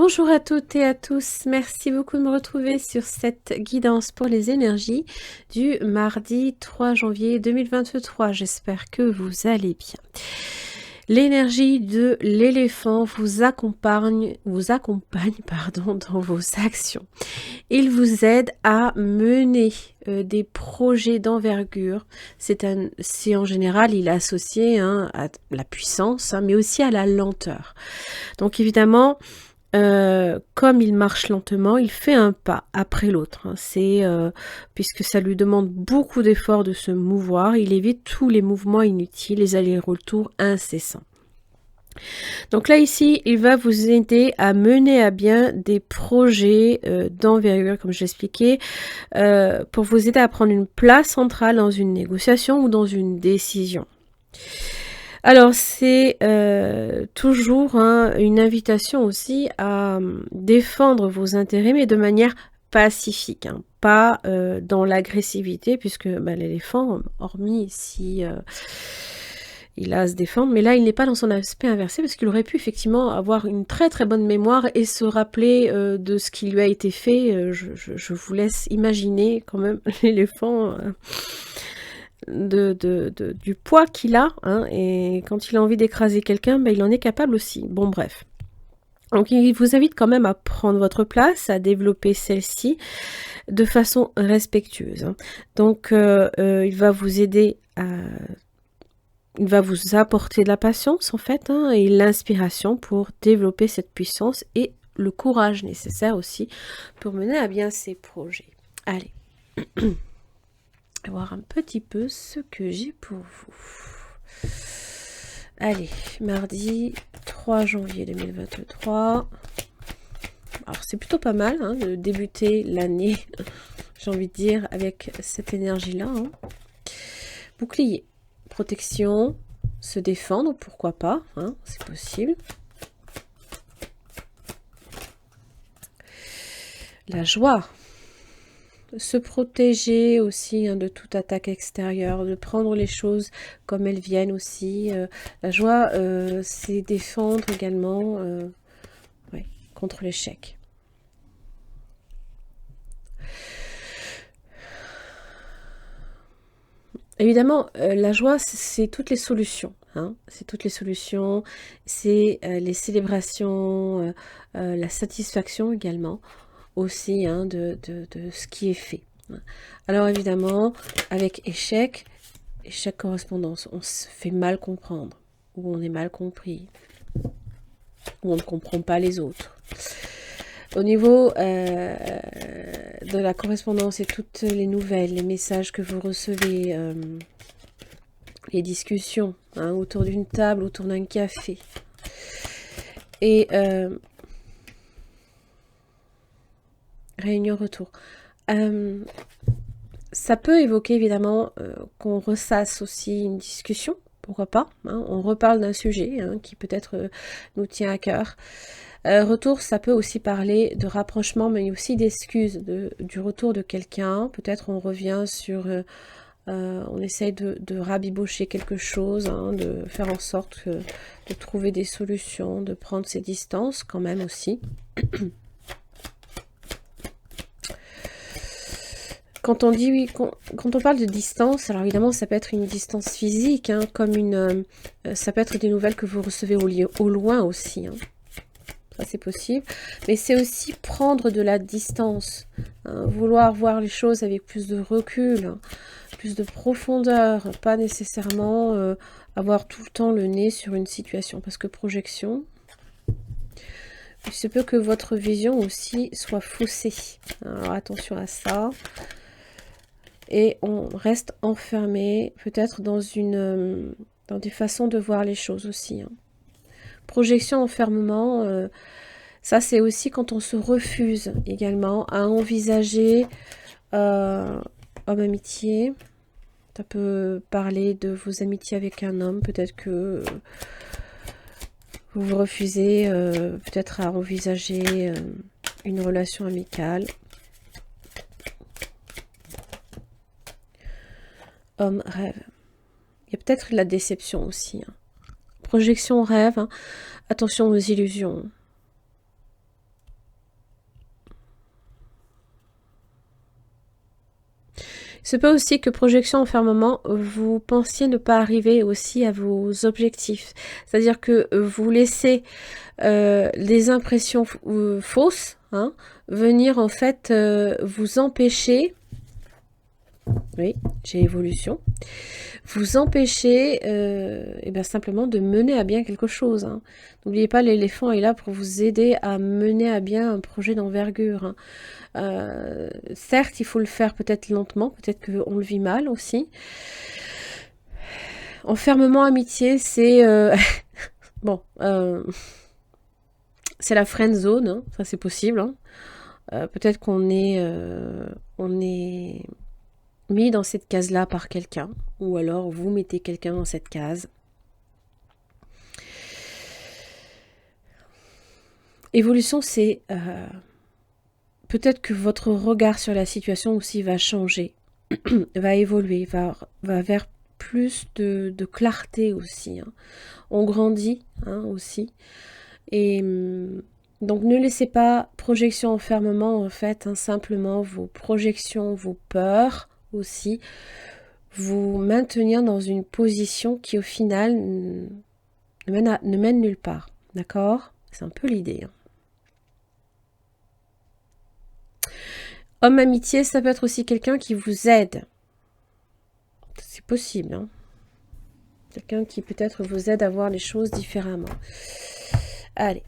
Bonjour à toutes et à tous, merci beaucoup de me retrouver sur cette guidance pour les énergies du mardi 3 janvier 2023. J'espère que vous allez bien. L'énergie de l'éléphant vous accompagne dans vos actions. Il vous aide à mener des projets d'envergure. C'est en général, il est associé à la puissance, mais aussi à la lenteur. Donc évidemment, comme il marche lentement, il fait un pas après l'autre. Puisque ça lui demande beaucoup d'efforts de se mouvoir, il évite tous les mouvements inutiles, les allers-retours incessants. Donc là ici, il va vous aider à mener à bien des projets d'envergure, comme je l'expliquais, pour vous aider à prendre une place centrale dans une négociation ou dans une décision. Alors, c'est toujours une invitation aussi à défendre vos intérêts, mais de manière pacifique, pas dans l'agressivité, puisque l'éléphant, hormis si il a à se défendre, mais là, il n'est pas dans son aspect inversé, parce qu'il aurait pu effectivement avoir une très très bonne mémoire et se rappeler de ce qui lui a été fait. Je vous laisse imaginer quand même l'éléphant... du poids qu'il a, et quand il a envie d'écraser quelqu'un, il en est capable aussi. Bon, bref. Donc, il vous invite quand même à prendre votre place, à développer celle-ci de façon respectueuse. Donc, il va vous aider à... Il va vous apporter de la patience, en fait, et l'inspiration pour développer cette puissance et le courage nécessaire aussi pour mener à bien ces projets. Allez. Voir un petit peu ce que j'ai pour vous. Allez, mardi 3 janvier 2023. Alors c'est plutôt pas mal de débuter l'année, j'ai envie de dire, avec cette énergie-là. Bouclier, protection, se défendre, pourquoi pas, c'est possible. La joie. Se protéger aussi de toute attaque extérieure, de prendre les choses comme elles viennent aussi. La joie, c'est défendre également contre l'échec. Évidemment, la joie, c'est toutes les solutions. C'est toutes les solutions, c'est les célébrations, la satisfaction également aussi de ce qui est fait. Alors évidemment, avec échec correspondance, on se fait mal comprendre, ou on est mal compris, ou on ne comprend pas les autres. Au niveau de la correspondance et toutes les nouvelles, les messages que vous recevez, les discussions autour d'une table, autour d'un café, et réunion retour. Ça peut évoquer évidemment qu'on ressasse aussi une discussion, pourquoi pas, on reparle d'un sujet qui peut-être nous tient à cœur. Retour, ça peut aussi parler de rapprochement, mais aussi d'excuses du retour de quelqu'un. Peut-être on revient sur... on essaye de rabibocher quelque chose, de faire en sorte de trouver des solutions, de prendre ses distances quand même aussi. Quand on dit quand on parle de distance, alors évidemment ça peut être une distance physique, comme ça peut être des nouvelles que vous recevez au loin aussi. Ça c'est possible, mais c'est aussi prendre de la distance, vouloir voir les choses avec plus de recul, plus de profondeur, pas nécessairement avoir tout le temps le nez sur une situation, parce que projection, il se peut que votre vision aussi soit faussée. Alors attention à ça. Et on reste enfermé, peut-être dans des façons de voir les choses aussi. Projection, enfermement, ça c'est aussi quand on se refuse également à envisager homme-amitié. Ça peut parler de vos amitiés avec un homme, peut-être que vous vous refusez peut-être à envisager une relation amicale. Homme, rêve. Il y a peut-être de la déception aussi. Projection, rêve. Attention aux illusions. C'est pas aussi que projection enfermement, vous pensiez ne pas arriver aussi à vos objectifs. C'est-à-dire que vous laissez les impressions fausses venir en fait vous empêcher, oui, j'ai évolution, vous empêcher et bien simplement de mener à bien quelque chose. N'oubliez pas, l'éléphant est là pour vous aider à mener à bien un projet d'envergure. Certes, il faut le faire peut-être lentement, peut-être qu'on le vit mal aussi. Enfermement, amitié, c'est... bon, c'est la friend zone, ça c'est possible. Peut-être qu'on est mis dans cette case-là par quelqu'un, ou alors vous mettez quelqu'un dans cette case. Évolution, c'est... peut-être que votre regard sur la situation aussi va changer, va évoluer, va vers plus de clarté aussi. On grandit aussi. Et donc ne laissez pas projection enfermement en fait, simplement vos projections, vos peurs aussi, vous maintenir dans une position qui au final ne mène nulle part. D'accord? C'est un peu l'idée. Homme amitié, ça peut être aussi quelqu'un qui vous aide. C'est possible. Quelqu'un qui peut-être vous aide à voir les choses différemment. Allez.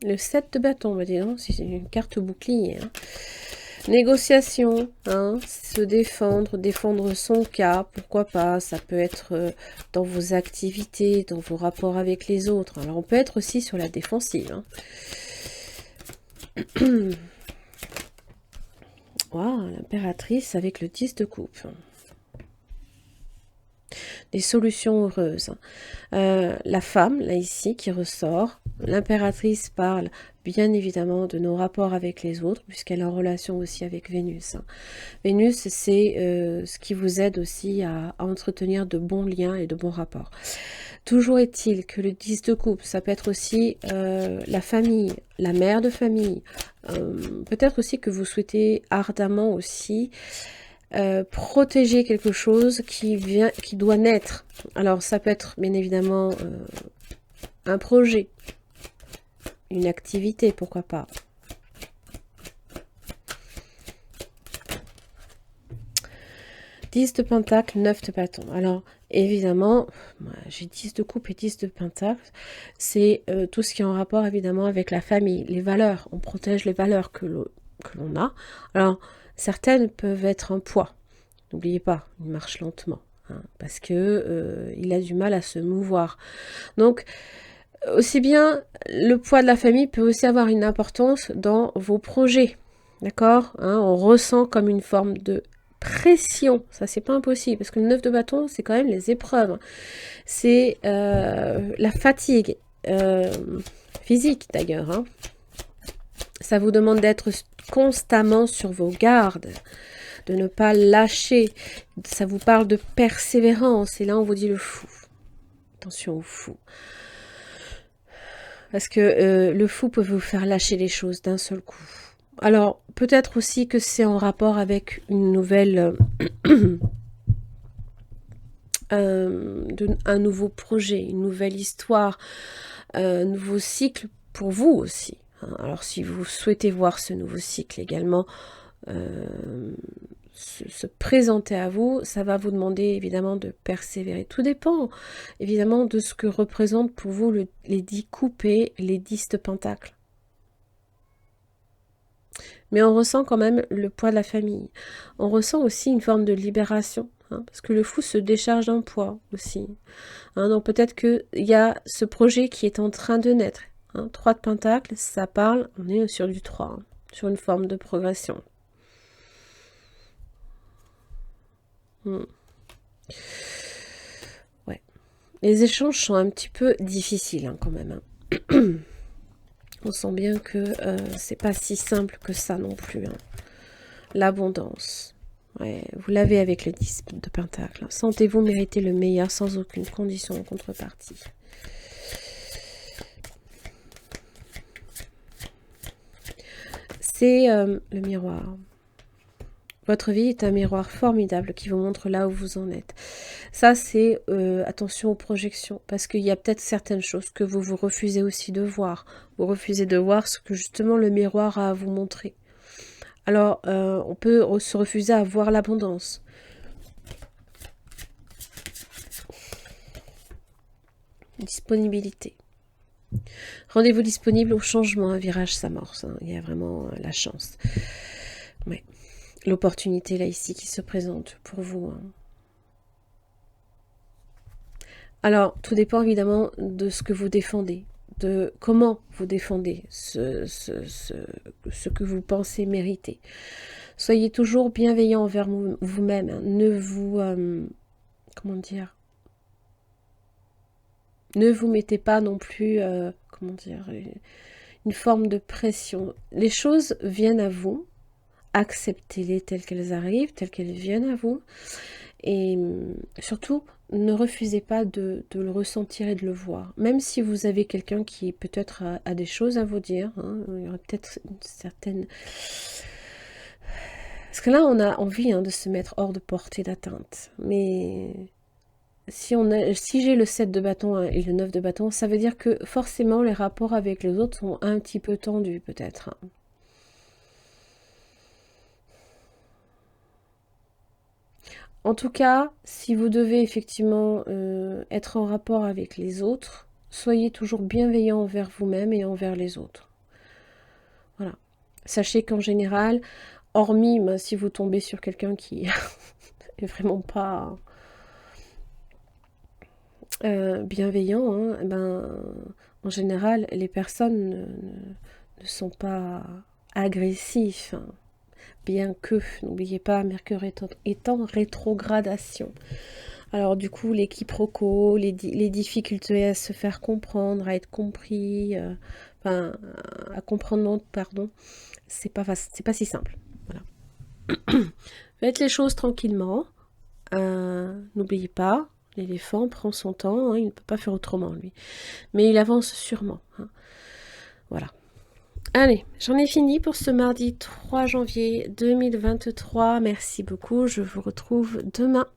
Le 7 de bâton, c'est une carte bouclier. Négociation, se défendre son cas, pourquoi pas, ça peut être dans vos activités, dans vos rapports avec les autres. Alors on peut être aussi sur la défensive. Wow, l'impératrice avec le 10 de coupe. Des solutions heureuses. La femme, là ici, qui ressort. L'impératrice parle bien évidemment de nos rapports avec les autres, puisqu'elle est en relation aussi avec Vénus. Vénus, c'est ce qui vous aide aussi à entretenir de bons liens et de bons rapports. Toujours est-il que le 10 de coupe, ça peut être aussi la famille, la mère de famille. Peut-être aussi que vous souhaitez ardemment aussi protéger quelque chose qui doit naître. Alors ça peut être bien évidemment un projet, une activité, pourquoi pas. « 10 de pentacle, 9 de bâton ». Alors, évidemment, j'ai 10 de coupe et 10 de pentacle. C'est tout ce qui est en rapport, évidemment, avec la famille, les valeurs. On protège les valeurs que l'on a. Alors, certaines peuvent être un poids. N'oubliez pas, il marche lentement. Parce que il a du mal à se mouvoir. Donc, aussi bien, le poids de la famille peut aussi avoir une importance dans vos projets. D'accord ? On ressent comme une forme de pression, ça c'est pas impossible, parce que le 9 de bâton, c'est quand même les épreuves. C'est la fatigue physique d'ailleurs. Ça vous demande d'être constamment sur vos gardes, de ne pas lâcher. Ça vous parle de persévérance, et là on vous dit le fou. Attention au fou. Parce que le fou peut vous faire lâcher les choses d'un seul coup. Alors, peut-être aussi que c'est en rapport avec une nouvelle... un nouveau projet, une nouvelle histoire, un nouveau cycle pour vous aussi. Alors, si vous souhaitez voir ce nouveau cycle également se présenter à vous, ça va vous demander évidemment de persévérer. Tout dépend évidemment de ce que représentent pour vous les 10 coupes et les 10 de pentacle. Mais on ressent quand même le poids de la famille. On ressent aussi une forme de libération, parce que le fou se décharge d'un poids aussi. Donc peut-être qu'il y a ce projet qui est en train de naître. 3 de pentacle, ça parle, on est sur du 3, sur une forme de progression. Ouais. Les échanges sont un petit peu difficiles quand même. On sent bien que c'est pas si simple que ça non plus. L'abondance. Ouais, vous l'avez avec le 10 de pentacle. Sentez-vous mériter le meilleur sans aucune condition en contrepartie. C'est le miroir. Votre vie est un miroir formidable qui vous montre là où vous en êtes. Ça, c'est attention aux projections, parce qu'il y a peut-être certaines choses que vous vous refusez aussi de voir. Vous refusez de voir ce que justement le miroir a à vous montrer. Alors, on peut se refuser à voir l'abondance. Disponibilité. Rendez-vous disponible au changement, un virage s'amorce. Hein. Il y a vraiment la chance. Ouais. L'opportunité là ici qui se présente pour vous. Hein. Alors, tout dépend évidemment de ce que vous défendez, de comment vous défendez ce que vous pensez mériter. Soyez toujours bienveillant envers vous-même. Hein. Ne vous... comment dire, ne vous mettez pas non plus, comment dire, une forme de pression. Les choses viennent à vous. Acceptez-les telles qu'elles arrivent, telles qu'elles viennent à vous. Et surtout, ne refusez pas de le ressentir et de le voir. Même si vous avez quelqu'un qui peut-être a des choses à vous dire, hein, il y aurait peut-être une certaine... Parce que là, on a envie de se mettre hors de portée d'atteinte. Mais si j'ai le 7 de bâton et le 9 de bâton, ça veut dire que forcément, les rapports avec les autres sont un petit peu tendus, peut-être. En tout cas, si vous devez effectivement être en rapport avec les autres, soyez toujours bienveillant envers vous-même et envers les autres. Voilà. Sachez qu'en général, hormis si vous tombez sur quelqu'un qui est vraiment pas bienveillant, hein, en général, les personnes ne sont pas agressifs. Hein. Bien que, n'oubliez pas, Mercure est en rétrogradation. Alors du coup, les quiproquos, les difficultés à se faire comprendre, à être compris, à comprendre l'autre, pardon, c'est pas si simple. Voilà. Faites les choses tranquillement. N'oubliez pas, l'éléphant prend son temps, hein, il ne peut pas faire autrement, lui. Mais il avance sûrement. Hein. Voilà. Allez, j'en ai fini pour ce mardi 3 janvier 2023. Merci beaucoup, je vous retrouve demain.